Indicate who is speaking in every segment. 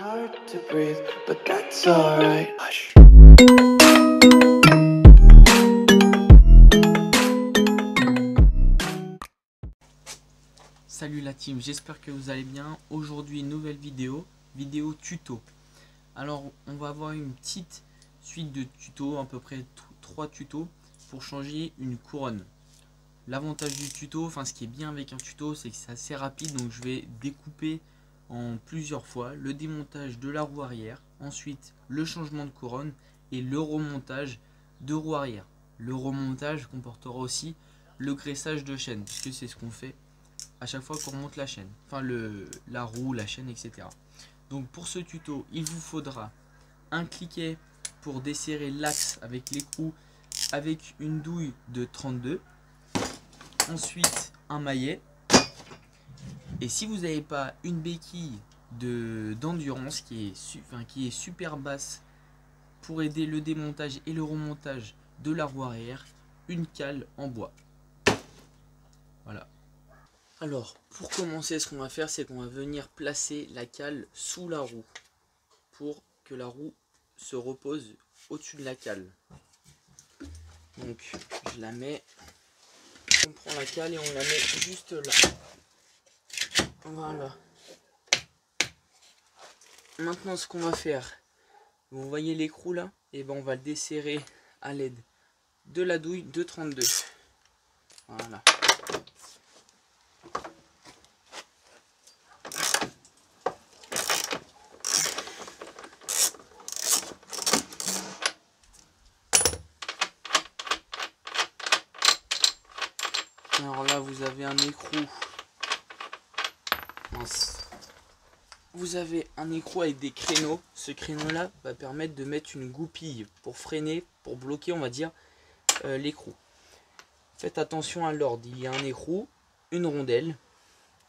Speaker 1: hard to breathe, but that's alright. Hush.
Speaker 2: Salut la team, j'espère que vous allez bien. Aujourd'hui, nouvelle vidéo tuto. Alors, on va avoir une petite suite de tutos, à peu près 3 tutos pour changer une couronne. L'avantage du tuto, enfin ce qui est bien avec un tuto, c'est que c'est assez rapide, donc je vais découper en plusieurs fois le démontage de la roue arrière, ensuite le changement de couronne et le remontage de roue arrière. Le remontage comportera aussi le graissage de chaîne, puisque c'est ce qu'on fait à chaque fois qu'on remonte la chaîne, enfin la roue, la chaîne, etc. Donc pour ce tuto, il vous faudra un cliquet pour desserrer l'axe avec l'écrou avec une douille de 32, ensuite un maillet, et si vous n'avez pas une béquille d'endurance qui est super basse pour aider le démontage et le remontage de la roue arrière, une cale en bois. Voilà. Alors, pour commencer, ce qu'on va faire, c'est qu'on va venir placer la cale sous la roue pour que la roue se repose au-dessus de la cale. Donc, je la mets, on prend la cale et on la met juste là. Voilà. Maintenant, ce qu'on va faire, vous voyez l'écrou là, et ben on va le desserrer à l'aide de la douille de 32. Voilà. Alors là, vous avez un écrou. Mince. Vous avez un écrou avec des créneaux. Ce créneau là va permettre de mettre une goupille pour freiner, pour bloquer, on va dire, l'écrou. Faites attention à l'ordre. Il y a un écrou, une rondelle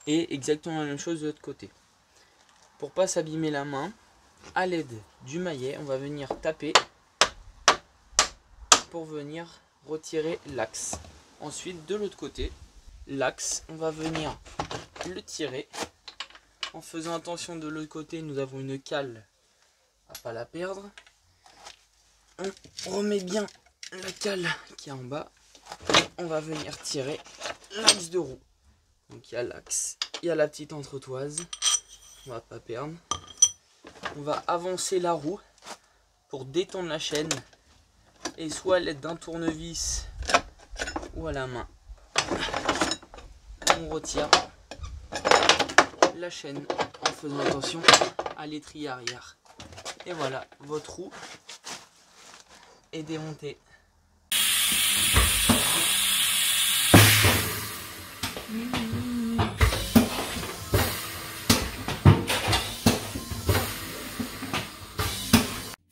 Speaker 2: et exactement la même chose de l'autre côté. Pour pas s'abîmer la main, à l'aide du maillet, on va venir taper pour venir retirer l'axe. Ensuite, de l'autre côté, l'axe, on va venir le tirer. En faisant attention, de l'autre côté, nous avons une cale à pas la perdre. On remet bien la cale qui est en bas. On va venir tirer l'axe de roue. Donc il y a l'axe, il y a la petite entretoise. On va pas perdre. On va avancer la roue pour détendre la chaîne. Et soit à l'aide d'un tournevis ou à la main, on retire la chaîne en faisant attention à l'étrier arrière. Et voilà, votre roue est démontée.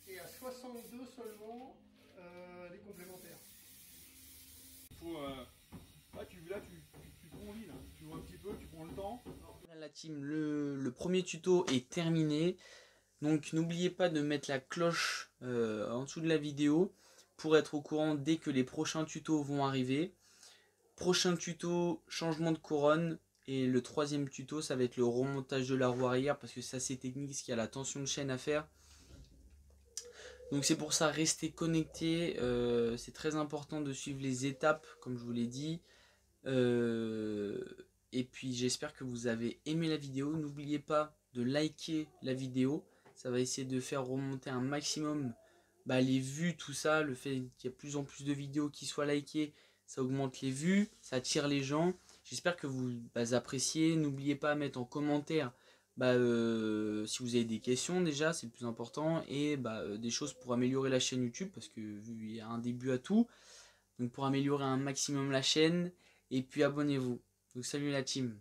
Speaker 3: Et à 62 seulement les complémentaires. Il faut là tu prends lit là, tu vois un petit peu, tu prends le temps.
Speaker 2: La team, le premier tuto est terminé. Donc n'oubliez pas de mettre la cloche en dessous de la vidéo pour être au courant dès que les prochains tutos vont arriver. Prochain tuto, changement de couronne. Et le troisième tuto, ça va être le remontage de la roue arrière, parce que c'est assez technique, parce qu'il y a la tension de chaîne à faire. Donc c'est pour ça, restez connectés. C'est très important de suivre les étapes, comme je vous l'ai dit. Et puis j'espère que vous avez aimé la vidéo. N'oubliez pas de liker la vidéo. Ça va essayer de faire remonter un maximum les vues, tout ça. Le fait qu'il y ait de plus en plus de vidéos qui soient likées, ça augmente les vues, ça attire les gens. J'espère que vous appréciez. N'oubliez pas à mettre en commentaire si vous avez des questions, déjà c'est le plus important. Et des choses pour améliorer la chaîne YouTube, parce que vu il y a un début à tout. Donc pour améliorer un maximum la chaîne. Et puis abonnez-vous. Donc salut la team.